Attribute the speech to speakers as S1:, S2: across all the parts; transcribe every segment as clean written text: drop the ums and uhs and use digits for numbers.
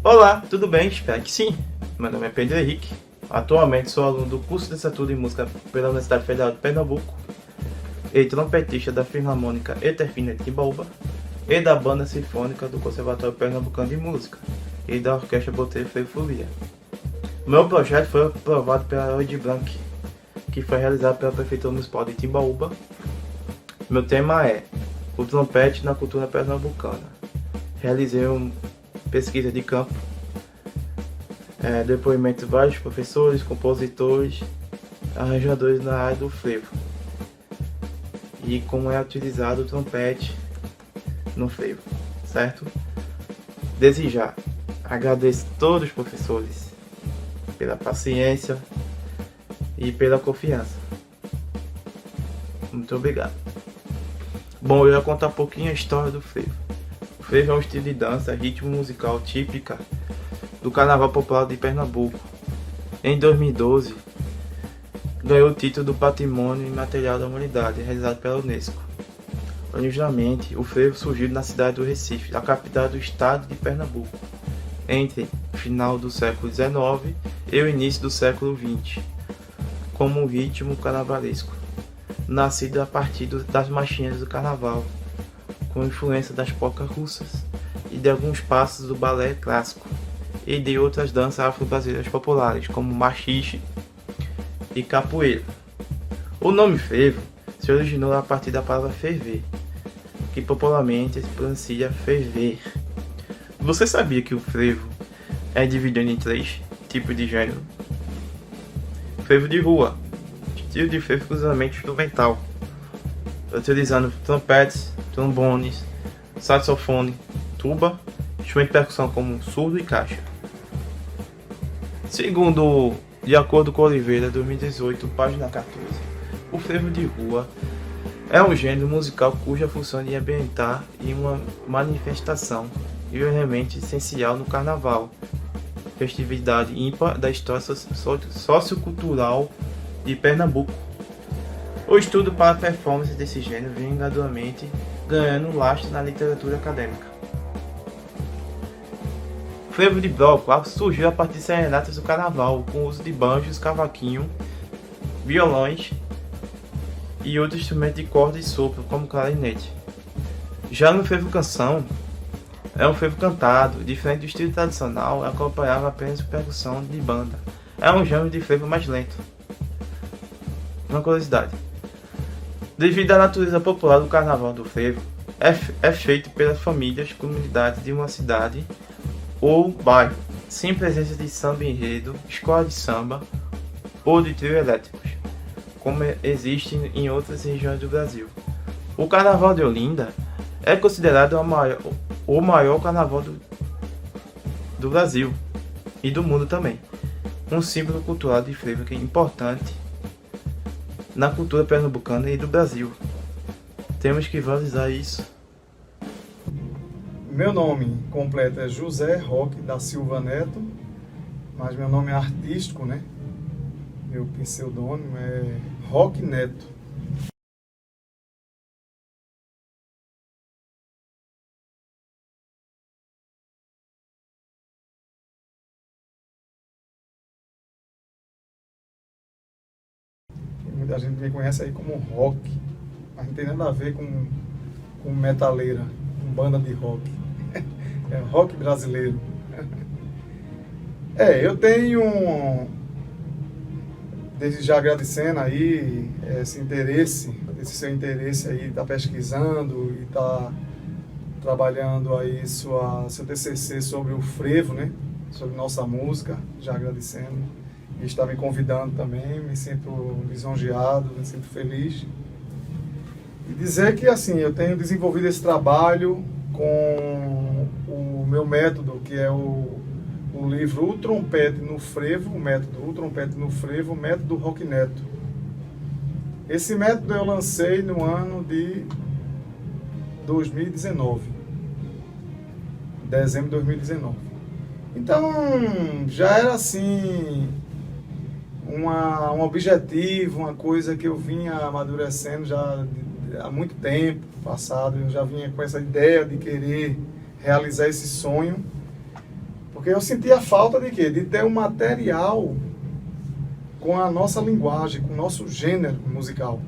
S1: Olá, tudo bem? Espero que sim. Meu nome é Pedro Henrique. Atualmente sou aluno do curso de Licenciatura em Música pela Universidade Federal de Pernambuco e trompetista da Filarmônica Eterfina de Timbaúba e da Banda Sinfônica do Conservatório Pernambucano de Música e da Orquestra Botelho Freio Folia. Meu projeto foi aprovado pela Lei Blanc, que foi realizado pela Prefeitura Municipal de Timbaúba. Meu tema é o trompete na cultura pernambucana. Realizei uma pesquisa de campo, depoimento de vários professores, compositores, arranjadores na área do frevo e como é utilizado o trompete no frevo, certo? Desde já, agradeço a todos os professores pela paciência e pela confiança. Muito obrigado. Bom, eu vou contar um pouquinho a história do frevo. O frevo é um estilo de dança, ritmo musical típica do Carnaval Popular de Pernambuco. Em 2012, ganhou o título do Patrimônio Imaterial da Humanidade, realizado pela Unesco. Originalmente, o frevo surgiu na cidade do Recife, a capital do estado de Pernambuco, entre o final do século XIX e o início do século XX, como um ritmo carnavalesco, nascido a partir das marchinhas do carnaval, com influência das polcas russas e de alguns passos do balé clássico e de outras danças afro-brasileiras populares, como machixe e capoeira. O nome frevo se originou a partir da palavra ferver, que popularmente se pronuncia ferver. Você sabia que o frevo é dividido em 3 tipos de gênero? Frevo de rua, estilo de frevo exclusivamente instrumental, utilizando trompetes, trombones, saxofone, tuba, instrumento de percussão como surdo e caixa. De acordo com Oliveira, 2018, página 14, o frevo de rua é um gênero musical cuja função é de ambientar em uma manifestação e um elemento essencial no carnaval, festividade ímpar da história sociocultural de Pernambuco. O estudo para a performance desse gênero vem gradualmente ganhando lastro na literatura acadêmica. O frevo de bloco surgiu a partir de serenatas do carnaval, com o uso de banjos, cavaquinho, violões e outros instrumentos de corda e sopro, como clarinete. Já no frevo canção, é um frevo cantado, diferente do estilo tradicional, acompanhava apenas percussão de banda. É um gênero de frevo mais lento. Uma curiosidade: devido à natureza popular do carnaval do frevo, é feito pelas famílias, comunidades de uma cidade ou bairro, sem presença de samba enredo, escola de samba ou de trio elétricos, como existe em outras regiões do Brasil. O Carnaval de Olinda é considerado o maior carnaval do Brasil e do mundo também, um símbolo cultural de frevo que é importante na cultura pernambucana e do Brasil. Temos que valorizar isso.
S2: Meu nome completo é José Roque da Silva Neto, mas meu nome é artístico, né? Meu pseudônimo é Roque Neto. Muita gente me conhece aí como rock, mas não tem nada a ver com metaleira, com banda de rock. É rock brasileiro. Eu tenho, desde já agradecendo aí esse seu interesse aí, tá pesquisando e tá trabalhando aí seu TCC sobre o frevo, né? Sobre nossa música, já agradecendo. E está me convidando também, me sinto lisonjeado, me sinto feliz. E dizer que assim, eu tenho desenvolvido esse trabalho com o meu método, que é o livro O Trompete no Frevo, o método O Trompete no Frevo, o método Roque Neto. Esse método eu lancei no ano de 2019, dezembro de 2019. Então, já era assim, um objetivo, uma coisa que eu vinha amadurecendo já há muito tempo passado. Eu já vinha com essa ideia de querer realizar esse sonho, Porque eu sentia falta de quê? De ter um material com a nossa linguagem, com o nosso gênero musical.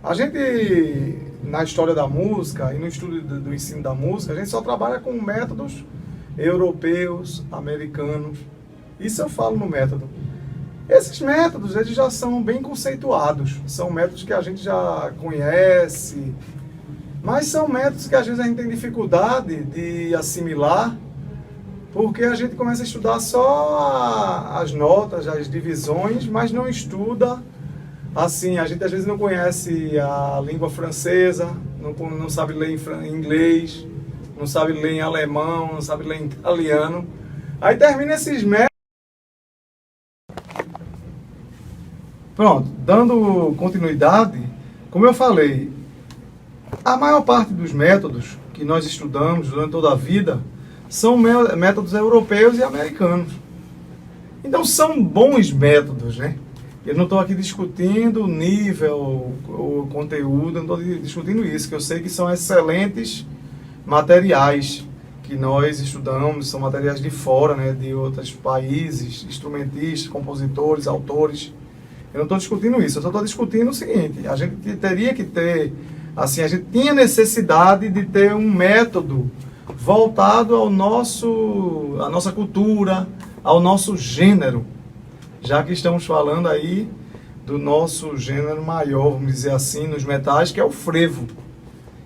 S2: A gente, na história da música e no estudo do ensino da música, a gente só trabalha com métodos europeus, americanos. Isso eu falo no método. Esses métodos, eles já são bem conceituados. São métodos que a gente já conhece, mas são métodos que às vezes a gente tem dificuldade de assimilar, porque a gente começa a estudar só as notas, as divisões, mas não estuda, assim, a gente às vezes não conhece a língua francesa, não sabe ler em inglês, não sabe ler em alemão, não sabe ler em italiano. Aí termina esses métodos. Pronto, dando continuidade, como eu falei, a maior parte dos métodos que nós estudamos durante toda a vida são métodos europeus e americanos. Então são bons métodos, né? Eu não estou aqui discutindo o nível, o conteúdo, não estou discutindo isso, que eu sei que são excelentes materiais que nós estudamos, são materiais de fora, né, de outros países, instrumentistas, compositores, autores. Eu não estou discutindo isso, eu só estou discutindo o seguinte: a gente teria que ter, assim, a gente tinha necessidade de ter um método voltado à nossa cultura, ao nosso gênero, já que estamos falando aí do nosso gênero maior, vamos dizer assim, nos metais, que é o frevo.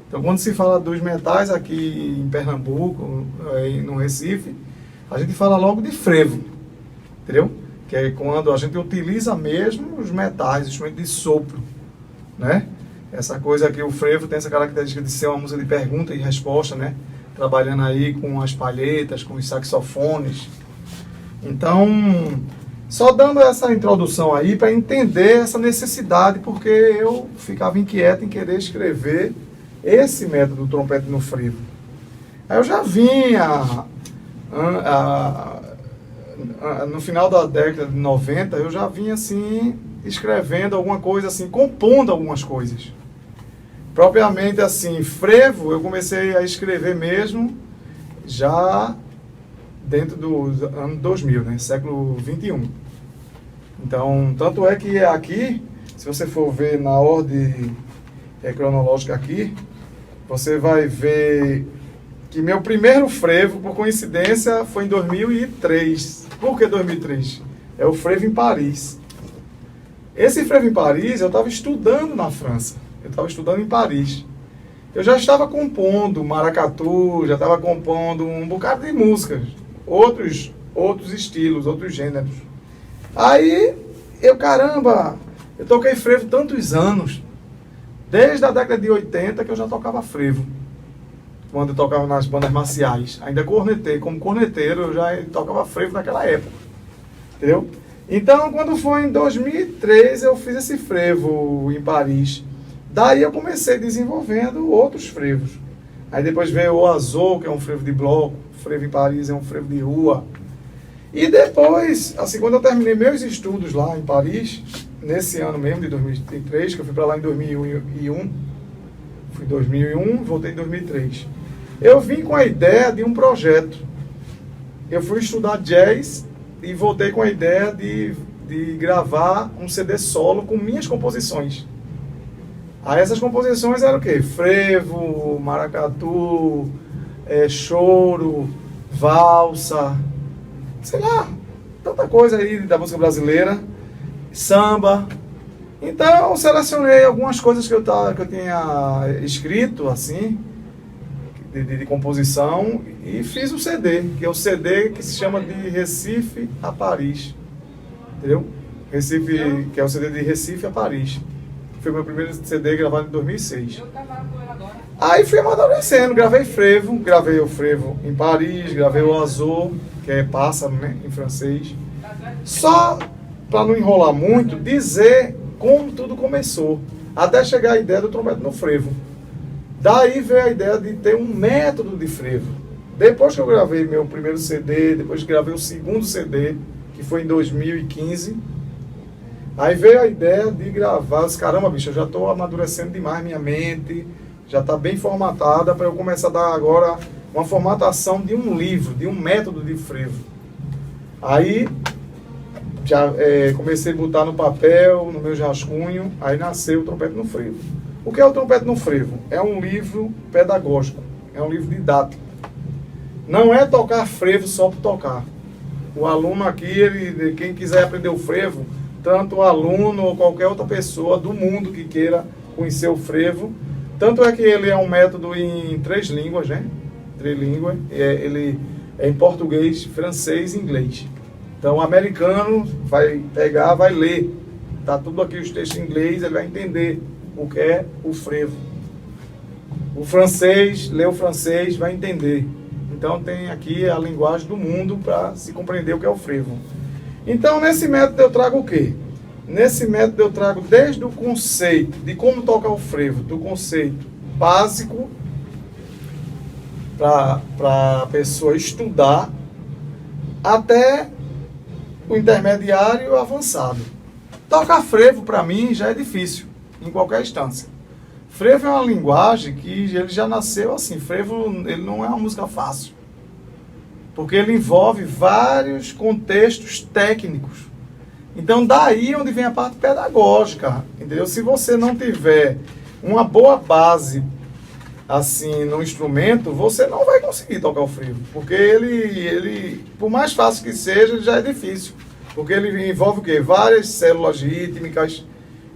S2: Então, quando se fala dos metais aqui em Pernambuco, no Recife, a gente fala logo de frevo, entendeu? Que é quando a gente utiliza mesmo os metais, instrumento de sopro, né? Essa coisa aqui, o frevo tem essa característica de ser uma música de pergunta e resposta, né? Trabalhando aí com as palhetas, com os saxofones. Então, só dando essa introdução aí para entender essa necessidade, porque eu ficava inquieto em querer escrever esse método do trompete no frevo. Aí eu já vinha, no final da década de 90, eu já vinha assim, escrevendo alguma coisa assim, compondo algumas coisas. Propriamente assim, frevo, eu comecei a escrever mesmo já dentro do ano 2000, né? Século 21. Então, tanto é que aqui, se você for ver na ordem cronológica aqui, você vai ver que meu primeiro frevo, por coincidência, foi em 2003. Por que 2003? É o frevo em Paris. Esse frevo em Paris, eu estava estudando na França. Eu estava estudando em Paris. Eu já estava compondo maracatu, já estava compondo um bocado de músicas, outros estilos, outros gêneros. Aí, caramba, eu toquei frevo tantos anos, desde a década de 80 que eu já tocava frevo, quando eu tocava nas bandas marciais. Ainda cornetei, como corneteiro, eu já tocava frevo naquela época, entendeu? Então, quando foi em 2003, eu fiz esse frevo em Paris. Daí eu comecei desenvolvendo outros frevos. Aí depois veio o Azul, que é um frevo de bloco, o frevo em Paris é um frevo de rua. E depois, assim, quando eu terminei meus estudos lá em Paris, nesse ano mesmo, de 2003, que eu fui para lá em 2001, fui em 2001, voltei em 2003. Eu vim com a ideia de um projeto. Eu fui estudar jazz e voltei com a ideia de gravar um CD solo com minhas composições. Aí essas composições eram o quê? Frevo, maracatu, choro, valsa, sei lá, tanta coisa aí da música brasileira, samba. Então eu selecionei algumas coisas que eu tinha escrito, assim, de composição, e fiz um CD, que é o CD que se chama de Recife a Paris, entendeu? Recife, que é o CD de Recife a Paris. Foi meu primeiro CD gravado em 2006. Aí fui amadurecendo, gravei o frevo em Paris, gravei o Azul, que é pássaro, né, em francês. Só para não enrolar muito, dizer como tudo começou, até chegar a ideia do trompete no frevo. Daí veio a ideia de ter um método de frevo. Depois que eu gravei meu primeiro CD, depois que gravei o segundo CD, que foi em 2015, aí veio a ideia de gravar. Caramba, bicho, eu já estou amadurecendo demais minha mente, já está bem formatada para eu começar a dar agora uma formatação de um livro, de um método de frevo. Aí já comecei a botar no papel, no meu rascunho, aí nasceu o Trompete no Frevo. O que é o Trompete no Frevo? É um livro pedagógico, é um livro didático. Não é tocar frevo só por tocar. O aluno aqui, quem quiser aprender o frevo, tanto o aluno ou qualquer outra pessoa do mundo que queira conhecer o frevo, tanto é que ele é um método em 3 línguas, né? 3 línguas, ele é em português, francês e inglês. Então o americano vai pegar, vai ler, tá tudo aqui os textos em inglês, ele vai entender o que é o frevo. O francês, lê o francês, vai entender. Então tem aqui a linguagem do mundo para se compreender o que é o frevo. Então nesse método eu trago o quê? Nesse método eu trago desde o conceito de como tocar o frevo, do conceito básico para a pessoa estudar, até o intermediário e o avançado. Tocar frevo para mim já é difícil, em qualquer instância. Frevo é uma linguagem que ele já nasceu assim. Frevo ele não é uma música fácil, porque ele envolve vários contextos técnicos. Então daí onde vem a parte pedagógica, entendeu? Se você não tiver uma boa base assim no instrumento, você não vai conseguir tocar o frevo, porque ele por mais fácil que seja, ele já é difícil, porque ele envolve o quê? Várias células rítmicas,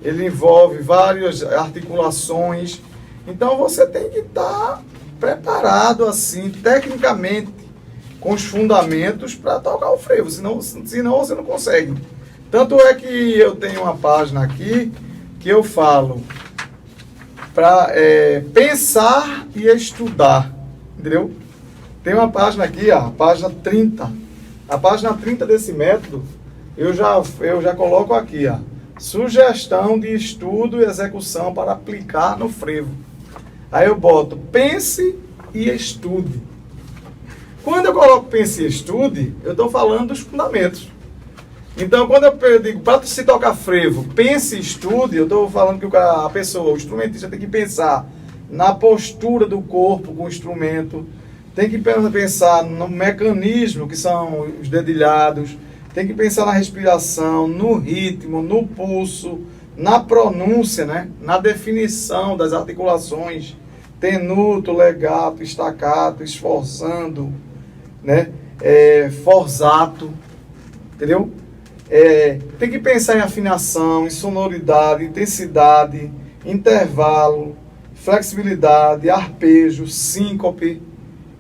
S2: ele envolve várias articulações. Então você tem que estar preparado assim, tecnicamente, com os fundamentos para tocar o frevo, senão você não consegue. Tanto é que eu tenho uma página aqui que eu falo para pensar e estudar, entendeu? Tem uma página aqui, a página 30. A página 30 desse método, eu já coloco aqui, ó, sugestão de estudo e execução para aplicar no frevo. Aí eu boto pense e estude. Quando eu coloco pense e estude, eu estou falando dos fundamentos. Então, quando eu digo para se tocar frevo, pense e estude, eu estou falando que a pessoa, o instrumentista, tem que pensar na postura do corpo com o instrumento, tem que pensar no mecanismo, que são os dedilhados, tem que pensar na respiração, no ritmo, no pulso, na pronúncia, né? Na definição das articulações, tenuto, legato, staccato, esforçando, né? Forzato, entendeu? Tem que pensar em afinação, em sonoridade, intensidade, intervalo, flexibilidade, arpejo, síncope,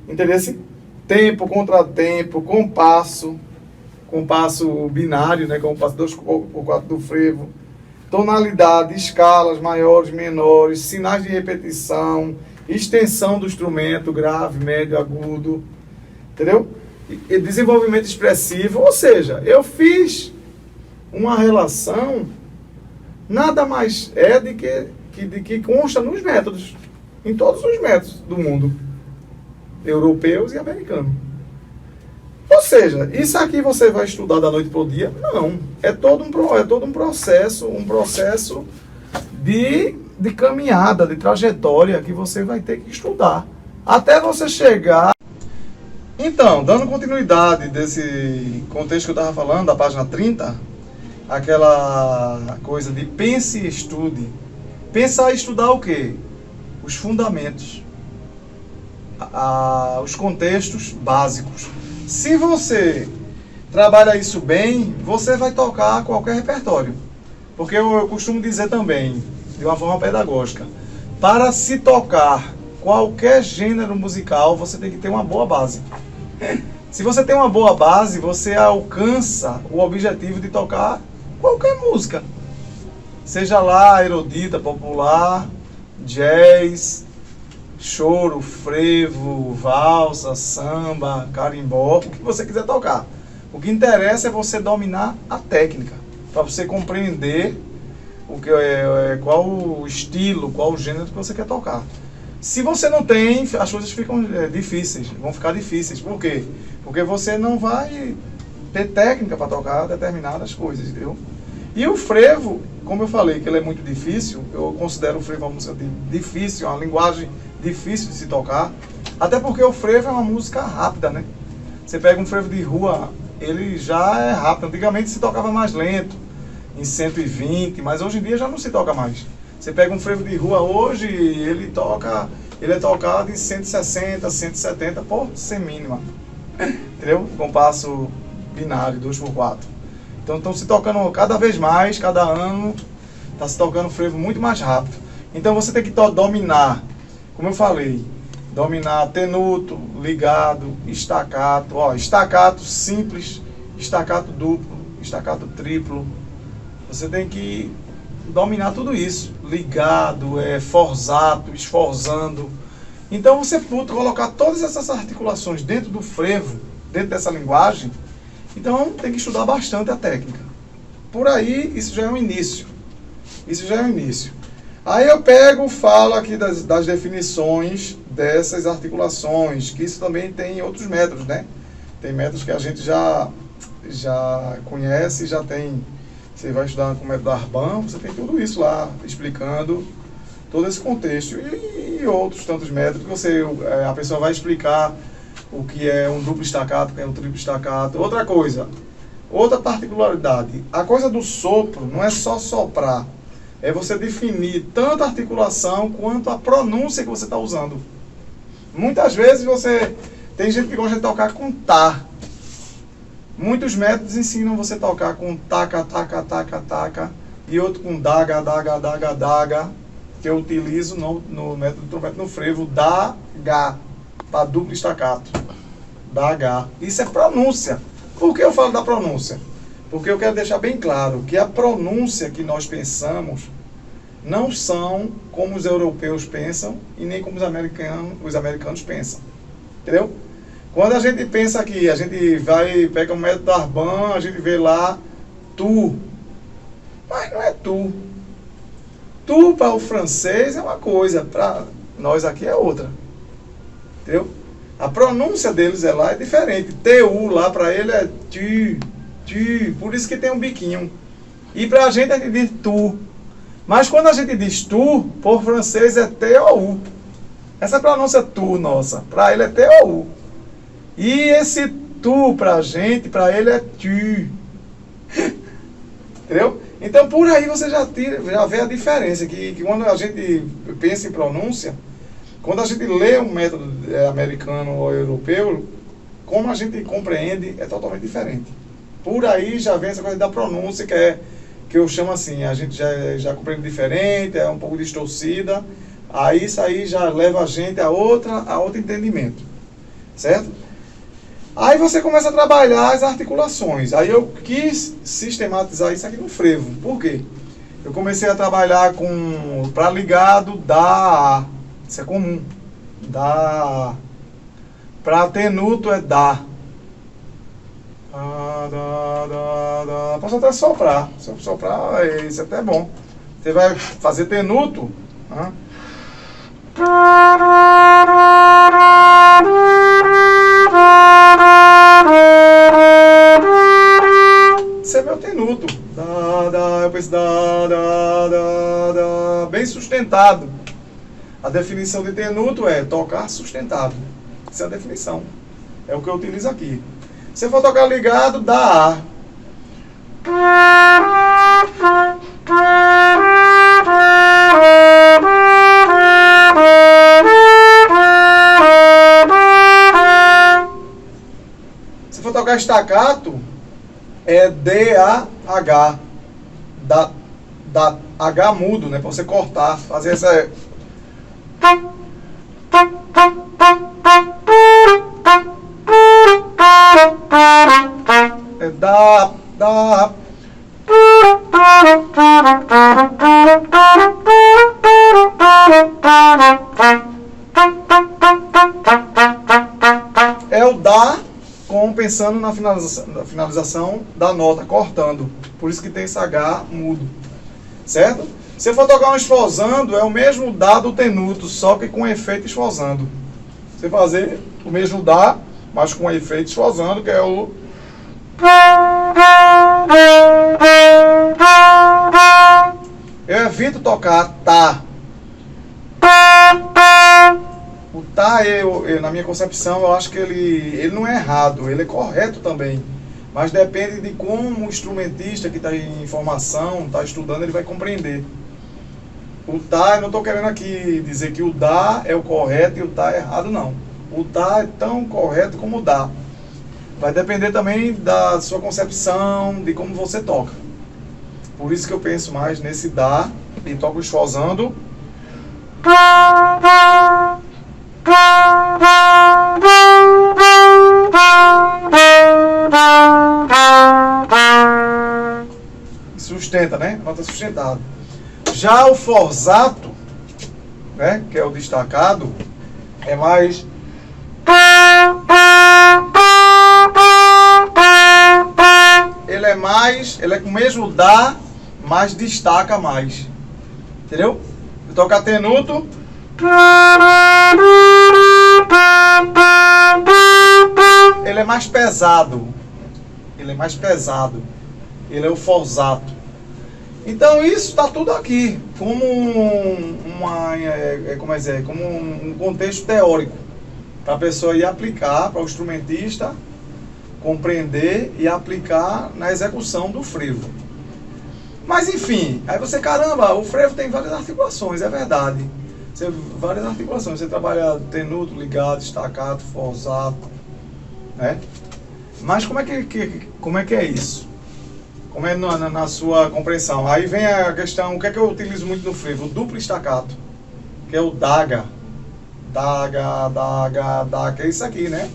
S2: entendeu? Tempo, contratempo, compasso binário, né, compasso 2/4 do frevo, tonalidade, escalas maiores, menores, sinais de repetição, extensão do instrumento, grave, médio, agudo, entendeu? E desenvolvimento expressivo, ou seja, eu fiz uma relação, nada mais é de que consta nos métodos, em todos os métodos do mundo, europeus e americanos. Ou seja, isso aqui você vai estudar da noite para o dia? Não, é todo um processo de caminhada, de trajetória que você vai ter que estudar, até você chegar. Então, dando continuidade desse contexto que eu estava falando, da página 30, aquela coisa de pense e estude. Pensar e estudar o quê? Os fundamentos, os contextos básicos. Se você trabalha isso bem, você vai tocar qualquer repertório. Porque eu costumo dizer também, de uma forma pedagógica, para se tocar qualquer gênero musical, você tem que ter uma boa base. Se você tem uma boa base, você alcança o objetivo de tocar qualquer música. Seja lá erudita, popular, jazz, choro, frevo, valsa, samba, carimbó, o que você quiser tocar. O que interessa é você dominar a técnica, para você compreender qual o estilo, qual o gênero que você quer tocar. Se você não tem, as coisas ficam difíceis, vão ficar difíceis. Por quê? Porque você não vai ter técnica para tocar determinadas coisas, entendeu? E o frevo, como eu falei que ele é muito difícil, eu considero o frevo uma música difícil, uma linguagem difícil de se tocar, até porque o frevo é uma música rápida, né? Você pega um frevo de rua ele já é rápido. Antigamente se tocava mais lento, em 120, mas hoje em dia já não se toca mais. Você pega um frevo de rua hoje, ele é tocado em 160, 170 por semínima. Entendeu? Compasso binário, 2x4. Então estão se tocando cada vez mais, cada ano, está se tocando frevo muito mais rápido. Então você tem que dominar, como eu falei, dominar tenuto, ligado, estacato, estacato simples, estacato duplo, estacato triplo. Você tem que dominar tudo isso, ligado, forzato, esforzando. Então você pode colocar todas essas articulações dentro do frevo, dentro dessa linguagem. Então tem que estudar bastante a técnica. Por aí, isso já é um início. Isso já é um início. Aí eu falo aqui das definições dessas articulações, que isso também tem outros métodos, né? Tem métodos que a gente já conhece, já tem. Você vai estudar com o método Arban, você tem tudo isso lá, explicando todo esse contexto. E outros tantos métodos que a pessoa vai explicar o que é um duplo estacato, o que é um triplo estacato. Outra coisa, outra particularidade, a coisa do sopro não é só soprar, é você definir tanto a articulação quanto a pronúncia que você está usando. Muitas vezes tem gente que gosta de tocar com tá. Muitos métodos ensinam você a tocar com taca, taca, taca, taca, e outro com daga, daga, daga, daga, que eu utilizo no método do trompete no frevo, daga, para duplo estacato, daga. Isso é pronúncia. Por que eu falo da pronúncia? Porque eu quero deixar bem claro que a pronúncia que nós pensamos não são como os europeus pensam e nem como os americanos pensam. Entendeu? Quando a gente pensa aqui, a gente pega o método Arban, a gente vê lá tu. Mas não é tu. Tu para o francês é uma coisa, para nós aqui é outra. Entendeu? A pronúncia deles lá é diferente. TU lá para ele é tu. Por isso que tem um biquinho. E para a gente diz tu. Mas quando a gente diz tu, por francês é TOU. Essa pronúncia tu nossa, para ele é TOU. E esse tu pra gente, pra ele é tu. Entendeu? Então por aí você já vê a diferença, que quando a gente pensa em pronúncia, quando a gente lê um método americano ou europeu, como a gente compreende é totalmente diferente. Por aí já vem essa coisa da pronúncia, que eu chamo assim, a gente já compreende diferente, é um pouco distorcida, aí isso aí já leva a gente a outro entendimento, certo? Aí você começa a trabalhar as articulações. Aí eu quis sistematizar isso aqui no frevo. Por quê? Eu comecei a trabalhar para ligado, dá. Isso é comum. Dá. Para tenuto é dá. Dá. Posso até soprar. Se eu soprar, isso é até bom. Você vai fazer tenuto. Esse é meu tenuto. Eu penso bem sustentado. A definição de tenuto é tocar sustentado. Essa é a definição. É o que eu utilizo aqui. Se for tocar ligado, dá Se for tocar estacato, é D-A-H. Da H mudo, né? Pra você cortar, fazer essa. É da. É o dá pensando na finalização da nota, cortando. Por isso que tem esse H mudo. Certo? Se for tocar um esfosando, é o mesmo dá do tenuto, só que com efeito esfosando. Você fazer o mesmo dá, mas com efeito esfosando, que é o. Eu evito tocar tá. O tá, na minha concepção, eu acho que ele não é errado, ele é correto também. Mas depende de como o instrumentista que está em formação, está estudando, ele vai compreender. O tá, eu não estou querendo aqui dizer que o dá é o correto e o tá é errado, não. O tá é tão correto como o dá. Vai depender também da sua concepção, de como você toca. Por isso que eu penso mais nesse dá e toco esforçando. Sustenta, né? Nota sustentada. Já o forzato, né? Que é o destacado, é mais. Ele é com o mesmo dá, mas destaca mais. Entendeu? Eu tocar tenuto. Ele é mais pesado. Ele é mais pesado. Ele é o forzato. Então isso está tudo aqui, como como um contexto teórico, para a pessoa ir aplicar, para o instrumentista compreender e aplicar na execução do frevo. Mas enfim, aí você, caramba, o frevo tem várias articulações, é verdade. Várias articulações, você trabalha tenuto, ligado, staccato, forzato, né? Mas como é que é isso? Como é na sua compreensão? Aí vem a questão, o que é que eu utilizo muito no frevo? O duplo staccato, que é o daga. Daga, daga, daga, é isso aqui, né?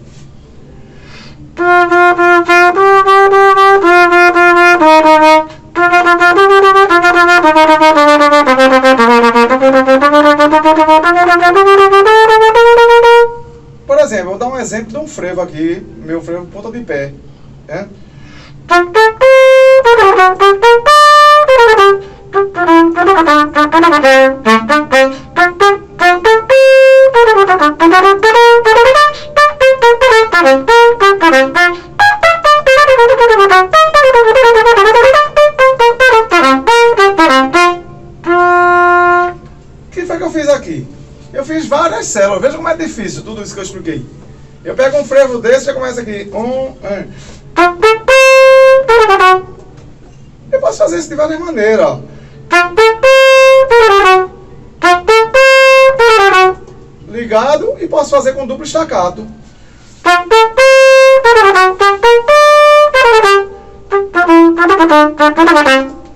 S2: Por exemplo, eu vou dar um exemplo de um frevo aqui, meu frevo ponta de pé, né? O que foi que eu fiz aqui? Eu fiz várias células, veja como é difícil tudo isso que eu expliquei. Eu pego um frevo desse e já começa aqui. Eu posso fazer isso de várias maneiras, ó. Ligado, e posso fazer com duplo staccato.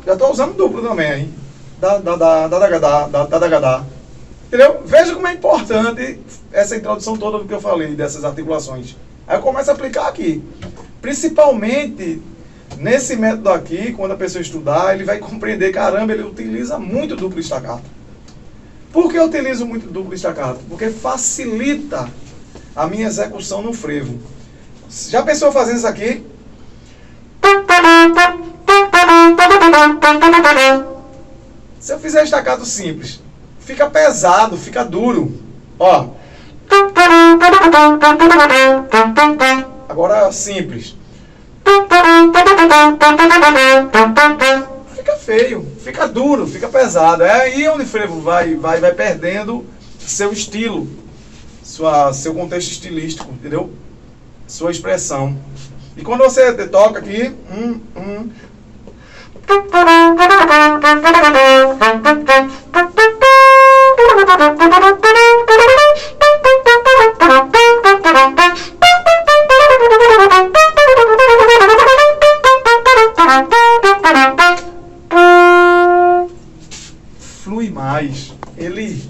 S2: Já estou usando duplo também aí. Entendeu? Veja como é importante essa introdução toda do que eu falei, dessas articulações. Aí eu começo a aplicar aqui. Principalmente nesse método aqui, quando a pessoa estudar, ele vai compreender, caramba, ele utiliza muito duplo staccato. Por que eu utilizo muito duplo staccato? Porque facilita a minha execução no frevo. Já pensou fazendo isso aqui? Se eu fizer staccato simples, fica pesado, fica duro. Ó. Agora simples. Fica feio, fica duro, fica pesado. É aí onde o frevo vai perdendo seu estilo, seu contexto estilístico, entendeu? Sua expressão. E quando você toca aqui, flui mais, ele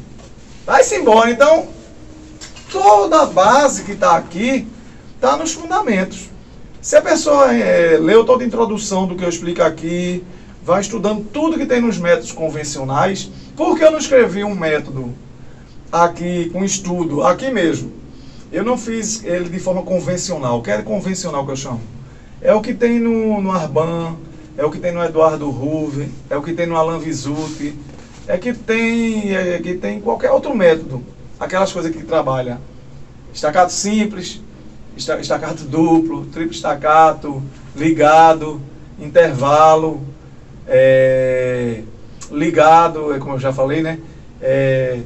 S2: vai-se embora. Então, toda a base que está aqui está nos fundamentos. Se a pessoa leu toda a introdução do que eu explico aqui, vai estudando tudo que tem nos métodos convencionais, por que eu não escrevi um método aqui com estudo, aqui mesmo? Eu não fiz ele de forma convencional. O que é convencional que eu chamo? É o que tem no Arban, é o que tem no Eduardo Ruve, é o que tem no Alan Visuti, é que tem qualquer outro método. Aquelas coisas que trabalha staccato simples, staccato duplo, triplo staccato, ligado, intervalo, ligado, como eu já falei, né?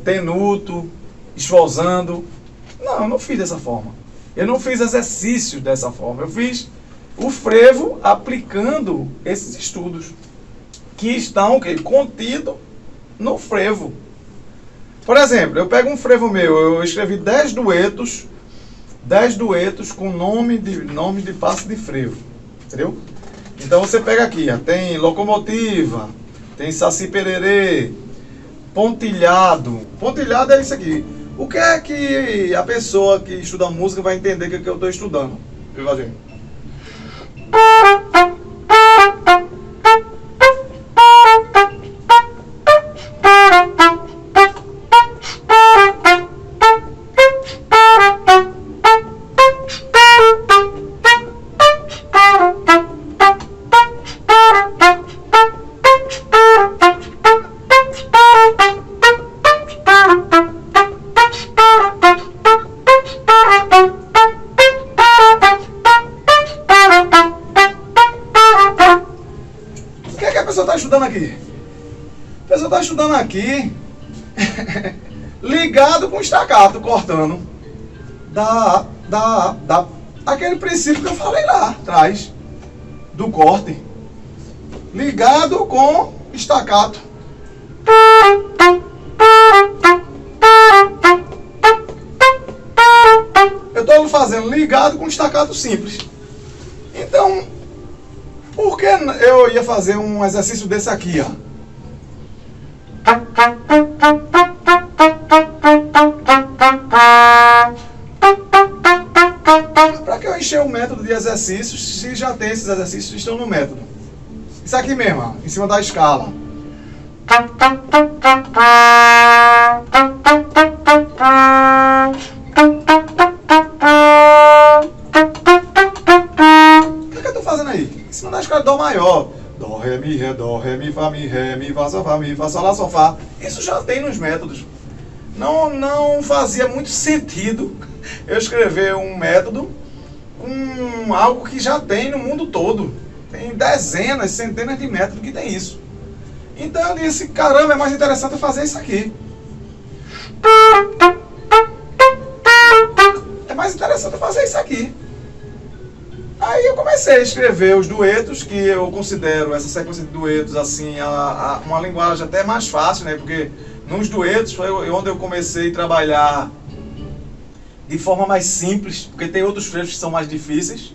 S2: Tenuto, esforçando. Não, eu não fiz dessa forma. Eu não fiz exercícios dessa forma. Eu fiz o frevo aplicando esses estudos que estão contidos no frevo. Por exemplo, eu pego um frevo meu, eu escrevi 10 duetos com nome de passo de frevo, entendeu? Então você pega aqui, ó, tem locomotiva, tem saci pererê, pontilhado. Pontilhado é isso aqui. O que é que a pessoa que estuda música vai entender que eu estou estudando? Viu, Valdinho? O que é que a pessoa está estudando aqui? A pessoa está estudando aqui ligado com estacato, cortando. Dá. Aquele princípio que eu falei lá atrás, do corte. Ligado com estacato. Eu estou fazendo ligado com estacato simples. Então, por que eu ia fazer um exercício desse aqui, ó? Para que eu encher o método de exercícios se já tem esses exercícios que estão no método? Isso aqui mesmo, ó, em cima da escala. O que eu estou fazendo aí? Em cima da escala Dó maior. Dó, Ré, Mi, Fá, Sol, Fá, Mi, Fá, Sol, Lá, Sol, Fá. Isso já tem nos métodos. Não fazia muito sentido eu escrever um método com algo que já tem no mundo todo. Tem dezenas, centenas de métodos que tem isso. Então eu disse, caramba, é mais interessante eu fazer isso aqui. É mais interessante eu fazer isso aqui. Aí eu comecei a escrever os duetos, que eu considero essa sequência de duetos assim, uma linguagem até mais fácil, né? Porque nos duetos foi onde eu comecei a trabalhar de forma mais simples, porque tem outros frevos que são mais difíceis.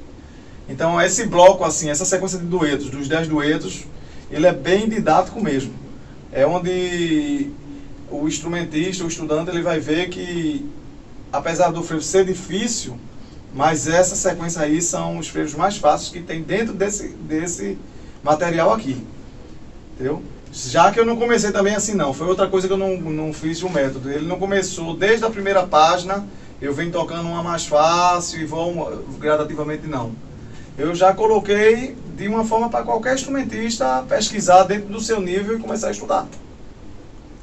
S2: Então esse bloco, assim, essa sequência de duetos, dos 10 duetos, ele é bem didático mesmo. É onde o instrumentista, o estudante, ele vai ver que, apesar do frevo ser difícil, mas essa sequência aí são os frevos mais fáceis que tem dentro desse material aqui. Entendeu? Já que eu não comecei também assim não, foi outra coisa que eu não fiz o método. Ele não começou desde a primeira página, eu venho tocando uma mais fácil e vou gradativamente não. Eu já coloquei de uma forma para qualquer instrumentista pesquisar dentro do seu nível e começar a estudar.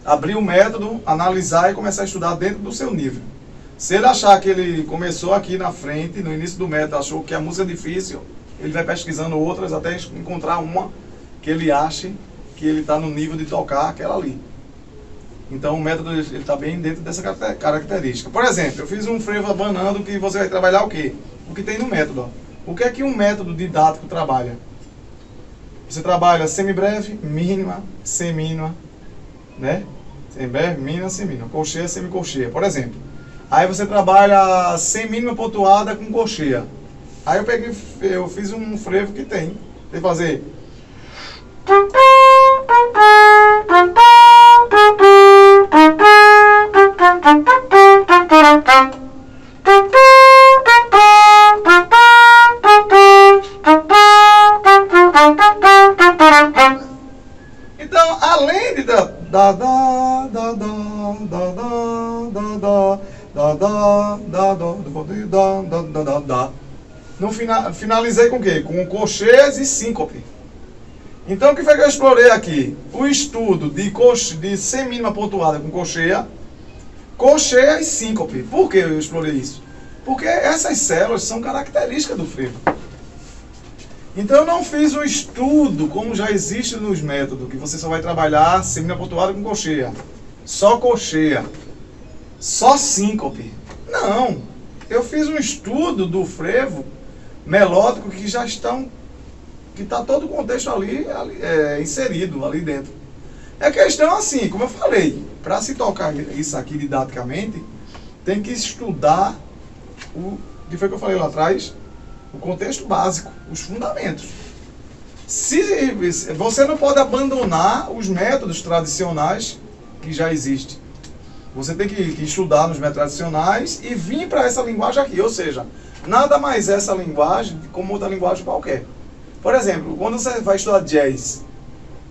S2: Abrir o método, analisar e começar a estudar dentro do seu nível. Se ele achar que ele começou aqui na frente, no início do método, achou que a música é difícil, ele vai pesquisando outras até encontrar uma que ele ache que ele está no nível de tocar aquela ali. Então o método está bem dentro dessa característica. Por exemplo, eu fiz um frevo abanando que você vai trabalhar o quê? O que tem no método. Ó. O que é que um método didático trabalha? Você trabalha semibreve, mínima, semínima, né? Semibreve, mínima, semínima, colcheia, semicolcheia, por exemplo. Aí você trabalha semínima pontuada com colcheia. Aí eu fiz um frevo que tem que fazer. Então, além de finalizei com o quê? Com colcheias e síncope. Então o que foi que eu explorei aqui? O estudo de semínima pontuada com colcheia, colcheia e síncope. Por que eu explorei isso? Porque essas células são características do frevo. Então eu não fiz um estudo como já existe nos métodos, que você só vai trabalhar semínima pontuada com colcheia, só síncope. Não, eu fiz um estudo do frevo melódicos que já estão, que está todo o contexto ali inserido ali dentro. É questão assim, como eu falei, para se tocar isso aqui didaticamente, tem que estudar o que foi que eu falei lá atrás, o contexto básico, os fundamentos. Você não pode abandonar os métodos tradicionais que já existem. Você tem que estudar nos métodos tradicionais e vir para essa linguagem aqui. Ou seja, nada mais é essa linguagem como outra linguagem qualquer. Por exemplo, quando você vai estudar jazz,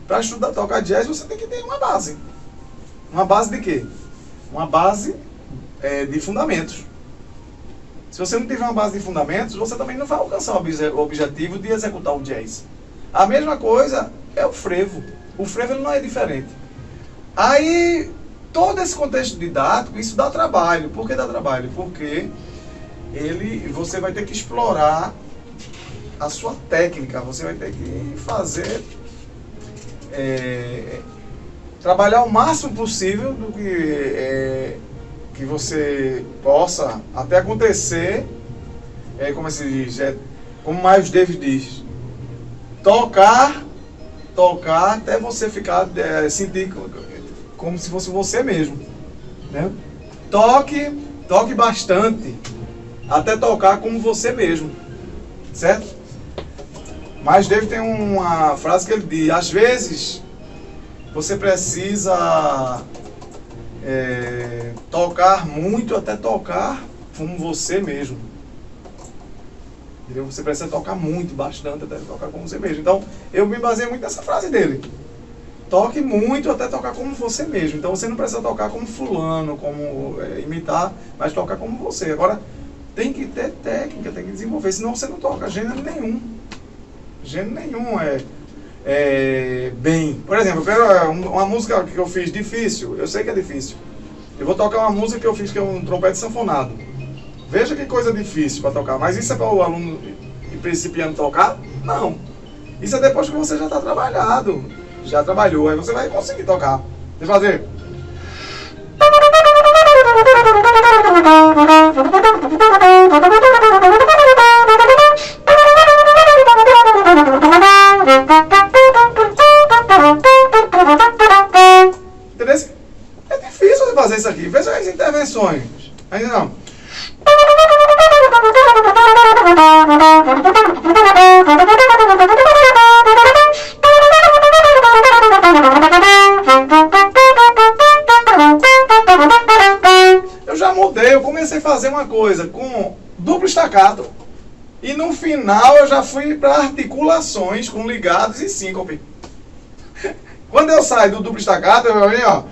S2: para tocar jazz você tem que ter uma base. Uma base de quê? Uma base de fundamentos. Se você não tiver uma base de fundamentos, você também não vai alcançar o objetivo de executar o jazz. A mesma coisa é o frevo. O frevo ele não é diferente. Aí, todo esse contexto didático, isso dá trabalho. Por que dá trabalho? Porque você vai ter que explorar a sua técnica, você vai ter que fazer, trabalhar o máximo possível do que você possa, até acontecer, como se diz, como Miles Davis diz, tocar até você ficar, sentir como se fosse você mesmo, né? Toque bastante, até tocar como você mesmo, certo? Mas David tem uma frase que ele diz, às vezes você precisa tocar muito até tocar como você mesmo. Entendeu? Você precisa tocar muito, bastante até tocar como você mesmo. Então, eu me baseei muito nessa frase dele. Toque muito até tocar como você mesmo. Então, você não precisa tocar como fulano, como imitar, mas tocar como você. Agora, tem que ter técnica, tem que desenvolver, senão você não toca gênero nenhum. Gênero nenhum bem. Por exemplo, eu quero uma música que eu fiz difícil, eu sei que é difícil. Eu vou tocar uma música que eu fiz que é um trompete sanfonado. Veja que coisa difícil para tocar, mas isso é para o aluno principiante tocar? Não. Isso é depois que você já está trabalhado, já trabalhou, aí você vai conseguir tocar. Deixa eu fazer. Entendeu? É difícil você fazer isso aqui. Veja as intervenções. Ainda não. Eu já mudei, eu comecei a fazer uma coisa com duplo staccato e no final eu já fui para articulações com ligados e síncope. Quando eu saio do duplo staccato, eu venho, ó.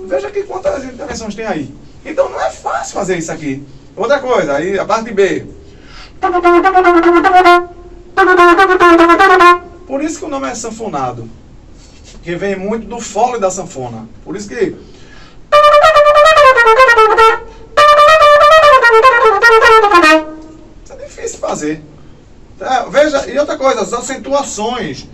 S2: Veja que quantas intervenções tem aí. Então não é fácil fazer isso aqui. Outra coisa, aí a parte B. Por isso que o nome é sanfonado. Que vem muito do fole da sanfona. Por isso que... Isso é difícil de fazer. Veja, e outra coisa, as acentuações.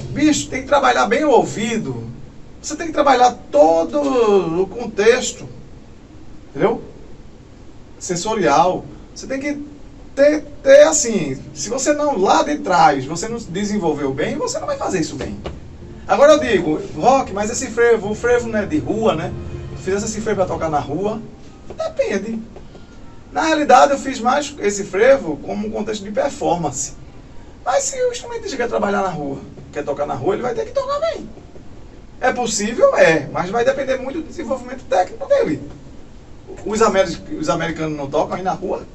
S2: Bicho, tem que trabalhar bem o ouvido. Você tem que trabalhar todo o contexto. Entendeu? Sensorial. Você tem que ter assim, se você não, lá de trás, você não desenvolveu bem, você não vai fazer isso bem. Agora eu digo, Rock, mas esse frevo, o frevo não é de rua, né? Tu fizesse esse frevo para tocar na rua? Depende. Na realidade, eu fiz mais esse frevo como um contexto de performance. Mas se o instrumentista quer trabalhar na rua, quer tocar na rua, ele vai ter que tocar bem. É possível? É, mas vai depender muito do desenvolvimento técnico dele. Os americanos não tocam aí na rua?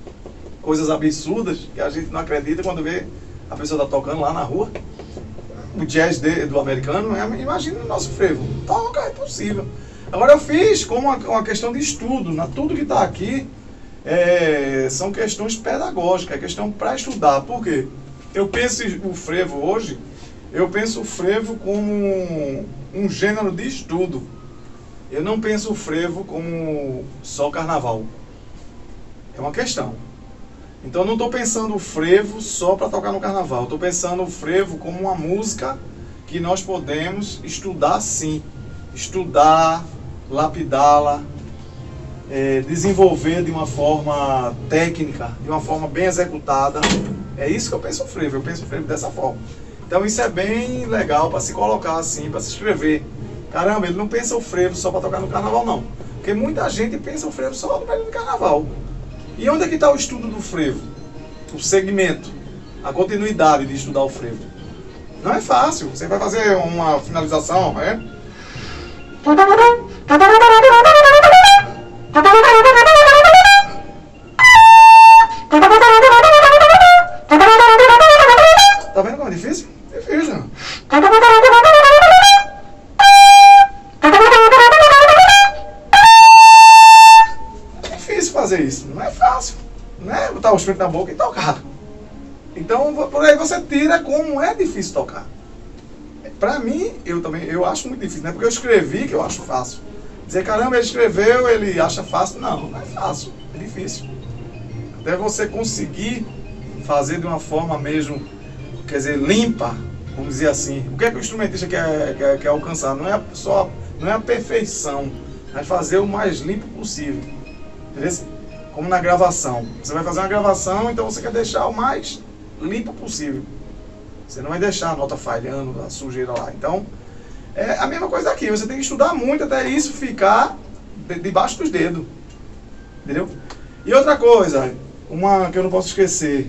S2: Coisas absurdas que a gente não acredita quando vê a pessoa tá tocando lá na rua. O jazz do americano, imagina o nosso frevo. Toca, é possível. Agora eu fiz como uma questão de estudo. Tudo que está aqui são questões pedagógicas, é questão para estudar. Por quê? Eu penso o frevo hoje, eu penso o frevo como um gênero de estudo. eu não penso o frevo como só carnaval. É uma questão. Então eu não estou pensando o frevo só para tocar no carnaval. Estou pensando o frevo como uma música que nós podemos estudar sim. Estudar, lapidá-la, desenvolver de uma forma técnica, de uma forma bem executada. É isso que eu penso o frevo. Eu penso o frevo dessa forma. Então isso é bem legal para se colocar assim, para se escrever. Caramba, ele não pensa o frevo só para tocar no carnaval não. Porque muita gente pensa o frevo só no período de carnaval. E onde é que está o estudo do frevo? O segmento, a continuidade de estudar o frevo. Não é fácil. Você vai fazer uma finalização, né? Tá vendo como é difícil? É difícil, né? Fazer isso, não é fácil, não é botar o instrumento na boca e tocar. Então por aí você tira como é difícil tocar. Pra mim, eu acho muito difícil, não é porque eu escrevi que eu acho fácil. Dizer, caramba, ele escreveu, ele acha fácil, não é fácil, é difícil. Até você conseguir fazer de uma forma mesmo, quer dizer, limpa, vamos dizer assim. O que é que o instrumentista quer alcançar? Não é a perfeição, é fazer o mais limpo possível. Entendeu? Como na gravação. Você vai fazer uma gravação, então você quer deixar o mais limpo possível. Você não vai deixar a nota falhando, a sujeira lá. Então, é a mesma coisa aqui. Você tem que estudar muito até isso ficar debaixo dos dedos. Entendeu? E outra coisa, uma que eu não posso esquecer.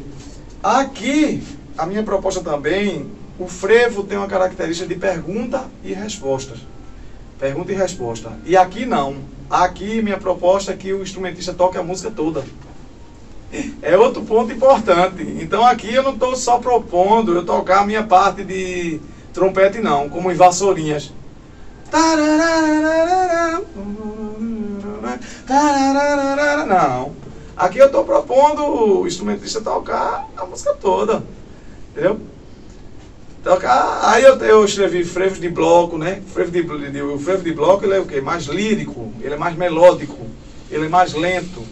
S2: Aqui, a minha proposta também, o frevo tem uma característica de pergunta e resposta. Pergunta e resposta. E aqui não. Aqui minha proposta é que o instrumentista toque a música toda. É outro ponto importante. Então aqui eu não estou só propondo eu tocar a minha parte de trompete não, como em vassourinhas. Não. Aqui eu estou propondo o instrumentista tocar a música toda. Entendeu? Tocar, aí eu escrevi frevos de bloco, né? O frevo de bloco ele é o quê? Mais lírico, ele é mais melódico, ele é mais lento.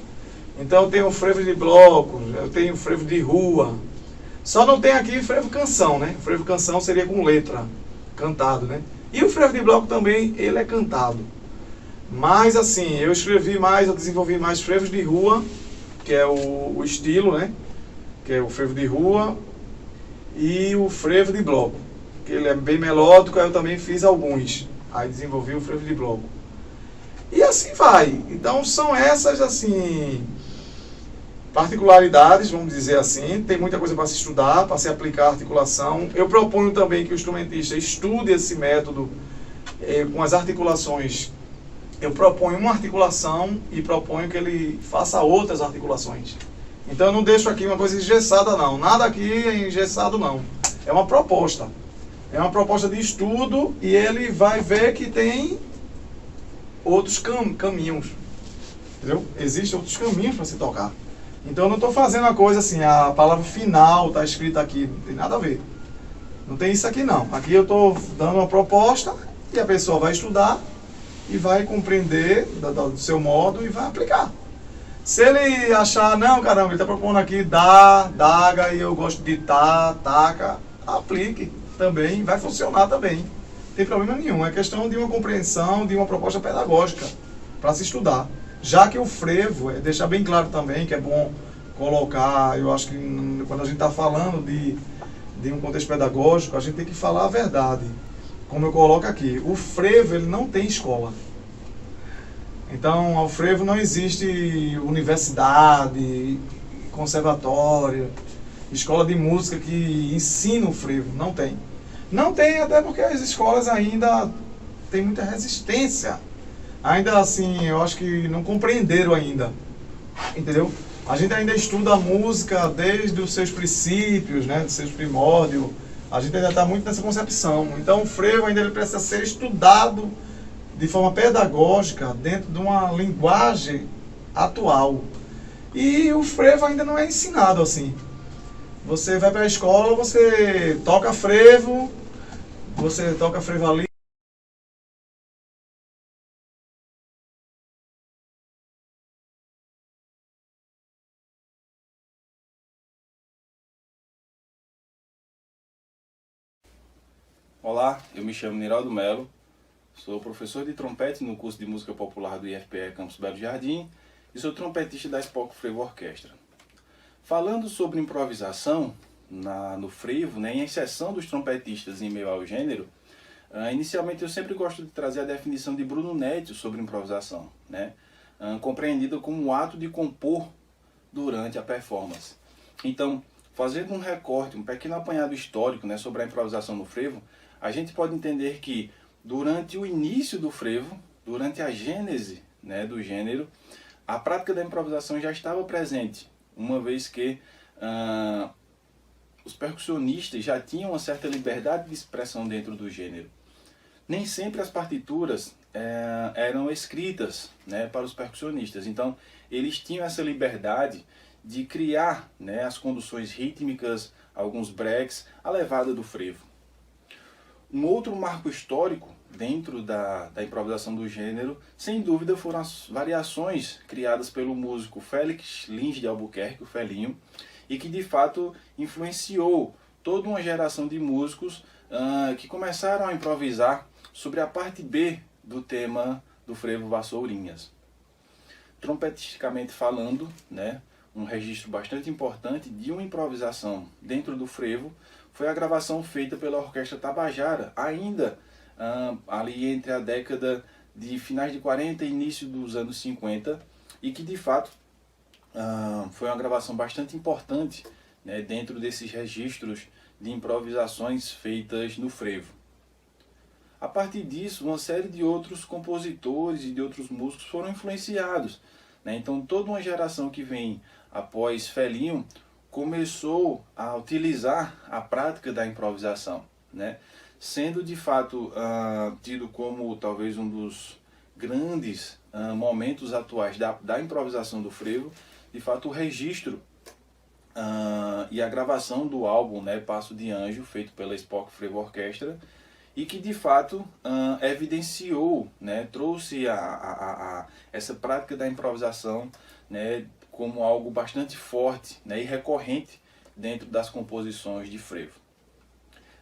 S2: Então eu tenho frevo de bloco, eu tenho frevo de rua. Só não tem aqui frevo canção, né? O frevo canção seria com letra, cantado, né? E o frevo de bloco também, ele é cantado. Mas assim, eu desenvolvi mais frevos de rua, que é o estilo, né? Que é o frevo de rua. E o frevo de bloco, que ele é bem melódico, aí eu também fiz alguns. Aí desenvolvi o frevo de bloco. E assim vai. Então são essas, assim, particularidades, vamos dizer assim. Tem muita coisa para se estudar, para se aplicar a articulação. Eu proponho também que o instrumentista estude esse método com as articulações. Eu proponho uma articulação e proponho que ele faça outras articulações. Então eu não deixo aqui uma coisa engessada não, nada aqui é engessado não, é uma proposta de estudo e ele vai ver que tem outros caminhos, entendeu? Existem outros caminhos para se tocar. Então eu não estou fazendo a coisa assim, a palavra final está escrita aqui, não tem nada a ver, não tem isso aqui não. Aqui eu estou dando uma proposta e a pessoa vai estudar e vai compreender do seu modo e vai aplicar. Se ele achar, não, caramba, ele está propondo aqui daga, e eu gosto de taca, aplique também, vai funcionar também. Não tem problema nenhum, é questão de uma compreensão, de uma proposta pedagógica para se estudar. Já que o frevo, deixar bem claro também, que é bom colocar, eu acho que quando a gente está falando de um contexto pedagógico, a gente tem que falar a verdade. Como eu coloco aqui, o frevo ele não tem escola. Então, ao frevo não existe universidade, conservatório, escola de música que ensina o frevo, não tem. Não tem até porque as escolas ainda têm muita resistência. Ainda assim, eu acho que não compreenderam ainda, entendeu? A gente ainda estuda a música desde os seus princípios, né, dos seus primórdios. A gente ainda está muito nessa concepção. Então, o frevo ainda ele precisa ser estudado de forma pedagógica, dentro de uma linguagem atual. E o frevo ainda não é ensinado assim. Você vai para a escola, você toca frevo ali,
S3: Olá, eu me chamo Niraldo Melo, sou professor de trompete no curso de música popular do IFPE Campus Belo Jardim e sou trompetista da Spock Frevo Orquestra. Falando sobre improvisação no frevo, né, em exceção dos trompetistas em meio ao gênero, inicialmente eu sempre gosto de trazer a definição de Bruno Netti sobre improvisação, né, compreendida como o ato de compor durante a performance. Então, fazendo um recorte, um pequeno apanhado histórico, né, sobre a improvisação no frevo, a gente pode entender que durante o início do frevo, durante a gênese, né, do gênero, a prática da improvisação já estava presente, uma vez que os percussionistas já tinham uma certa liberdade de expressão dentro do gênero. Nem sempre as partituras eram escritas, né, para os percussionistas, então eles tinham essa liberdade de criar, né, as conduções rítmicas, alguns breaks, a levada do frevo. Um outro marco histórico dentro da improvisação do gênero, sem dúvida, foram as variações criadas pelo músico Félix Lins de Albuquerque, o Felinho, e que de fato influenciou toda uma geração de músicos que começaram a improvisar sobre a parte B do tema do frevo Vassourinhas. Trompetisticamente falando, né, um registro bastante importante de uma improvisação dentro do frevo foi a gravação feita pela Orquestra Tabajara, ainda ali entre a década de finais de 40 e início dos anos 50, e que de fato foi uma gravação bastante importante, né, dentro desses registros de improvisações feitas no frevo. A partir disso, uma série de outros compositores e de outros músicos foram influenciados, né? Então toda uma geração que vem após Felinho começou a utilizar a prática da improvisação, né? Sendo de fato tido como talvez um dos grandes momentos atuais da improvisação do frevo, de fato o registro e a gravação do álbum, né, Passo de Anjo, feito pela Spock Frevo Orquestra, e que de fato evidenciou, né, trouxe essa prática da improvisação, né, como algo bastante forte, né, e recorrente dentro das composições de frevo.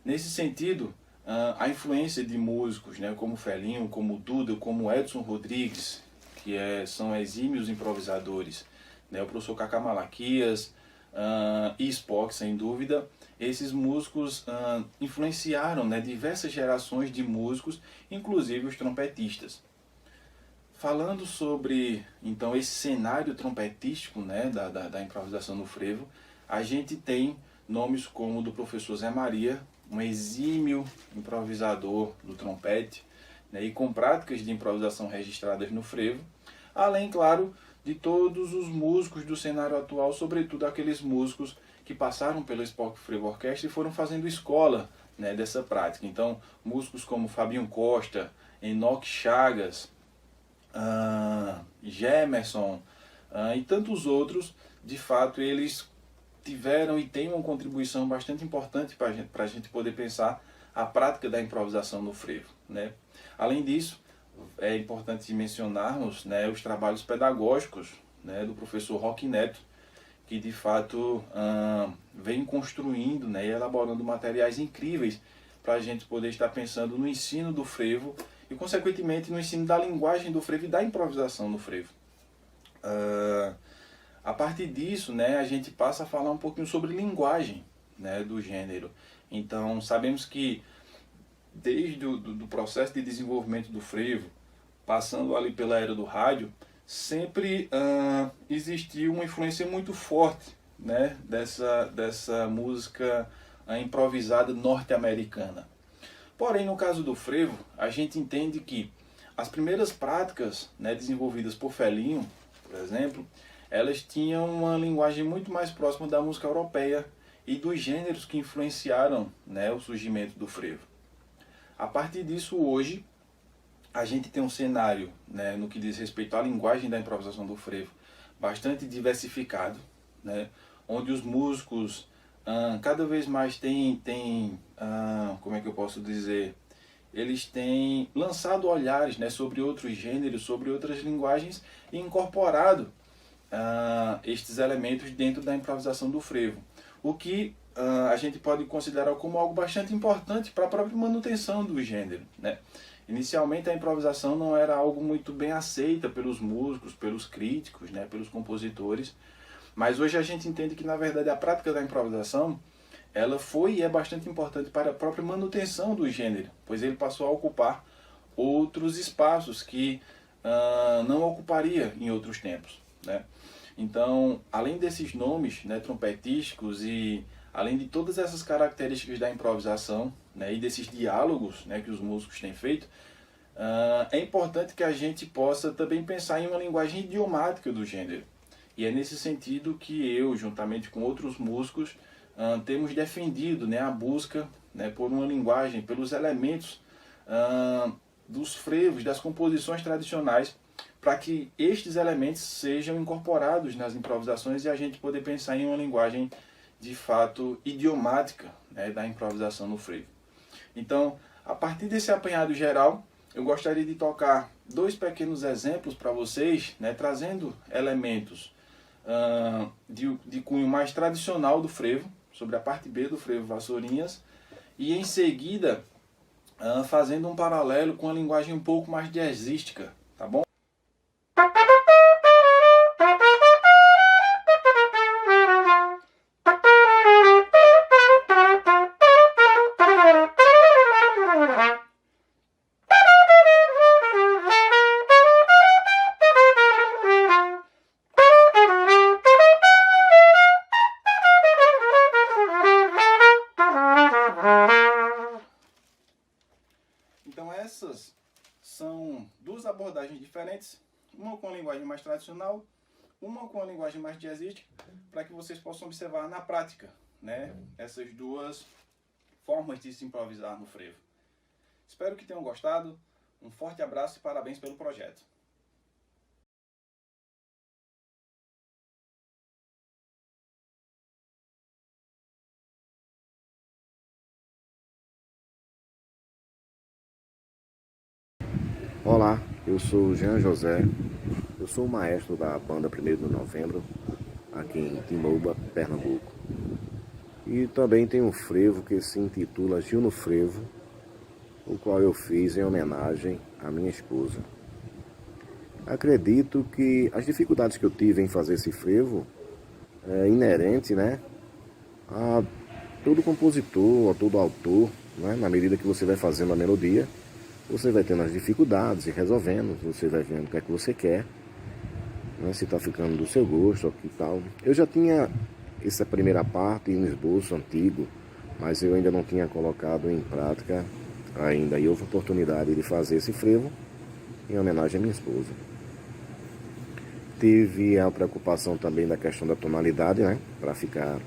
S3: Nesse sentido, a influência de músicos, né, como Felinho, como Duda, como Edson Rodrigues, que são exímios improvisadores, né, o professor Cacá Malaquias e Spock, sem dúvida, esses músicos influenciaram, né, diversas gerações de músicos, inclusive os trompetistas. Falando sobre então esse cenário trompetístico, né, da improvisação no frevo, a gente tem nomes como o do professor Zé Maria, um exímio improvisador do trompete, né, e com práticas de improvisação registradas no frevo, além, claro, de todos os músicos do cenário atual, sobretudo aqueles músicos que passaram pela Spock Frevo Orquestra e foram fazendo escola, né, dessa prática. Então, músicos como Fabinho Costa, Enoque Chagas, Gemerson e tantos outros, de fato, eles tiveram e têm uma contribuição bastante importante para a gente poder pensar a prática da improvisação no frevo, né? Além disso, é importante mencionarmos, né, os trabalhos pedagógicos, né, do professor Roque Neto, que de fato vem construindo, né, e elaborando materiais incríveis para a gente poder estar pensando no ensino do frevo e, consequentemente, no ensino da linguagem do frevo e da improvisação no frevo. A partir disso, né, a gente passa a falar um pouquinho sobre linguagem, né, do gênero. Então, sabemos que desde do processo de desenvolvimento do frevo, passando ali pela era do rádio, sempre existiu uma influência muito forte, né, dessa música improvisada norte-americana. Porém, no caso do frevo, a gente entende que as primeiras práticas, né, desenvolvidas por Felinho, por exemplo, elas tinham uma linguagem muito mais próxima da música europeia e dos gêneros que influenciaram, né, o surgimento do frevo. A partir disso, hoje, a gente tem um cenário, né, no que diz respeito à linguagem da improvisação do frevo, bastante diversificado, né, onde os músicos cada vez mais têm como é que eu posso dizer, eles têm lançado olhares, né, sobre outros gêneros, sobre outras linguagens e incorporado estes elementos dentro da improvisação do frevo. O que a gente pode considerar como algo bastante importante para a própria manutenção do gênero, né? Inicialmente a improvisação não era algo muito bem aceita pelos músicos, pelos críticos, né, pelos compositores, mas hoje a gente entende que na verdade a prática da improvisação ela foi e é bastante importante para a própria manutenção do gênero, pois ele passou a ocupar outros espaços que não ocuparia em outros tempos, né? Então, além desses nomes, né, trompetísticos e além de todas essas características da improvisação, né, e desses diálogos, né, que os músicos têm feito, é importante que a gente possa também pensar em uma linguagem idiomática do gênero. E é nesse sentido que eu, juntamente com outros músicos, temos defendido, né, a busca, né, por uma linguagem, pelos elementos dos frevos, das composições tradicionais, para que estes elementos sejam incorporados nas improvisações e a gente poder pensar em uma linguagem de fato idiomática, né, da improvisação no frevo. Então, a partir desse apanhado geral, eu gostaria de tocar dois pequenos exemplos para vocês, né, trazendo elementos de cunho mais tradicional do frevo, sobre a parte B do frevo Vassourinhas, e em seguida fazendo um paralelo com a linguagem um pouco mais jazzística, tá bom? Então essas são duas abordagens diferentes, uma com a linguagem mais tradicional, uma com a linguagem mais jazzística, para que vocês possam observar na prática, né, essas duas formas de se improvisar no frevo. Espero que tenham gostado, um forte abraço e parabéns pelo projeto.
S4: Olá, eu sou o Jean José, eu sou o maestro da banda 1º de Novembro, aqui em Timbaúba, Pernambuco. E também tem um frevo que se intitula Gil no Frevo, o qual eu fiz em homenagem à minha esposa. Acredito que as dificuldades que eu tive em fazer esse frevo é inerente, né, a todo compositor, a todo autor, né, na medida que você vai fazendo a melodia, você vai tendo as dificuldades e resolvendo, você vai vendo o que é que você quer, né, se está ficando do seu gosto ou que tal. Eu já tinha essa primeira parte em um esboço antigo, mas eu ainda não tinha colocado em prática ainda. E houve a oportunidade de fazer esse frevo em homenagem à minha esposa. Tive a preocupação também da questão da tonalidade, né, para ficar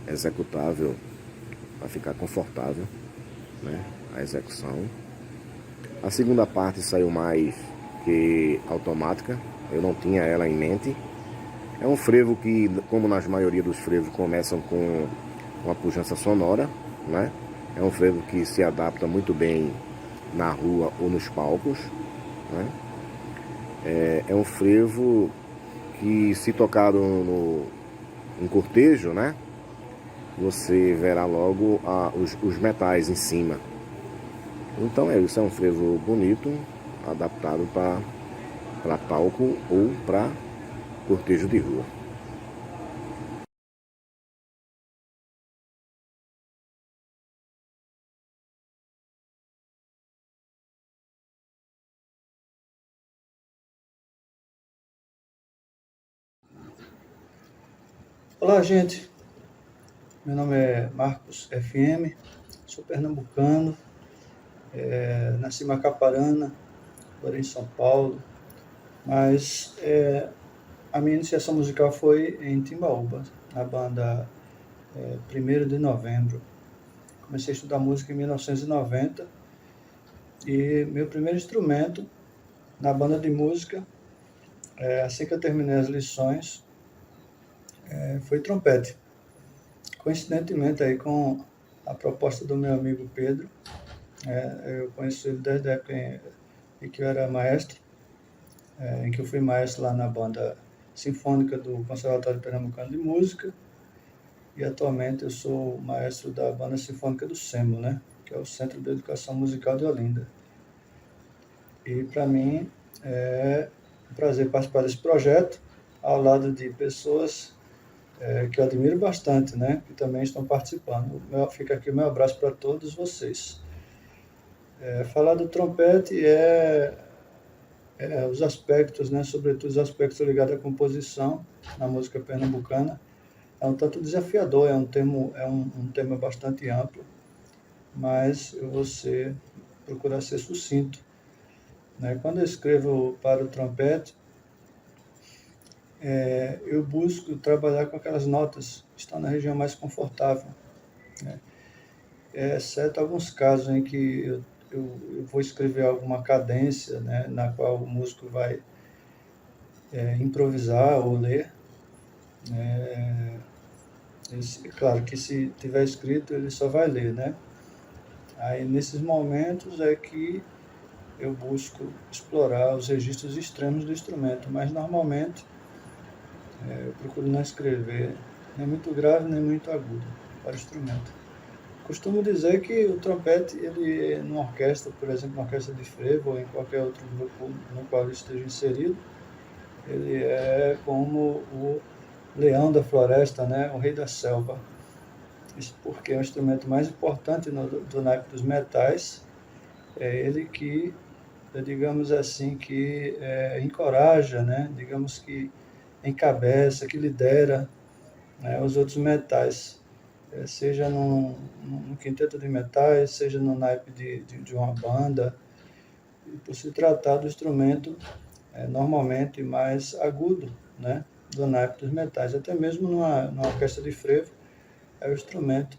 S4: executável, para ficar confortável, né, a execução. A segunda parte saiu mais que automática, eu não tinha ela em mente. É um frevo que, como na maioria dos frevos, começam com uma pujança sonora, né? É um frevo que se adapta muito bem na rua ou nos palcos, né? É um frevo que, se tocado em cortejo, né, você verá logo os metais em cima. Então isso é um frevo bonito, adaptado para palco ou para cortejo de rua.
S5: Olá, gente. Meu nome é Marcos FM, sou pernambucano, nasci em Macaparana, morei em São Paulo, mas a minha iniciação musical foi em Timbaúba, na banda 1º de Novembro. Comecei a estudar música em 1990 e meu primeiro instrumento na banda de música, assim que eu terminei as lições, foi trompete. Coincidentemente aí com a proposta do meu amigo Pedro, eu conheço ele desde a época em que eu era maestro, em que eu fui maestro lá na banda sinfônica do Conservatório Pernambucano de Música, e atualmente eu sou maestro da Banda Sinfônica do SEMO, né? Que é o Centro de Educação Musical de Olinda. E para mim é um prazer participar desse projeto ao lado de pessoas que eu admiro bastante, né? Que também estão participando. Fica aqui o meu abraço para todos vocês. Falar do trompete os aspectos, né? Sobretudo os aspectos ligados à composição na música pernambucana. É um tanto desafiador, é um tema bastante amplo, mas eu vou procurar ser sucinto. Né? Quando eu escrevo para o trompete, eu busco trabalhar com aquelas notas que estão na região mais confortável, né? Exceto alguns casos em que eu vou escrever alguma cadência, né, na qual o músico vai improvisar ou ler. Claro que se tiver escrito, ele só vai ler, né? Aí, nesses momentos é que eu busco explorar os registros extremos do instrumento, mas normalmente eu procuro não escrever nem muito grave nem muito agudo para o instrumento. Costumo dizer que o trompete, ele numa orquestra, por exemplo, uma orquestra de frevo ou em qualquer outro grupo no qual ele esteja inserido, ele é como o leão da floresta, né? O rei da selva. Isso porque é o instrumento mais importante do naipe dos metais. É ele que, digamos assim, que encoraja, né? Digamos que encabeça, que lidera, né, os outros metais, seja num quinteto de metais, seja no naipe de uma banda, e por se tratar do instrumento normalmente mais agudo, né, do naipe dos metais. Até mesmo numa orquestra de frevo, é o instrumento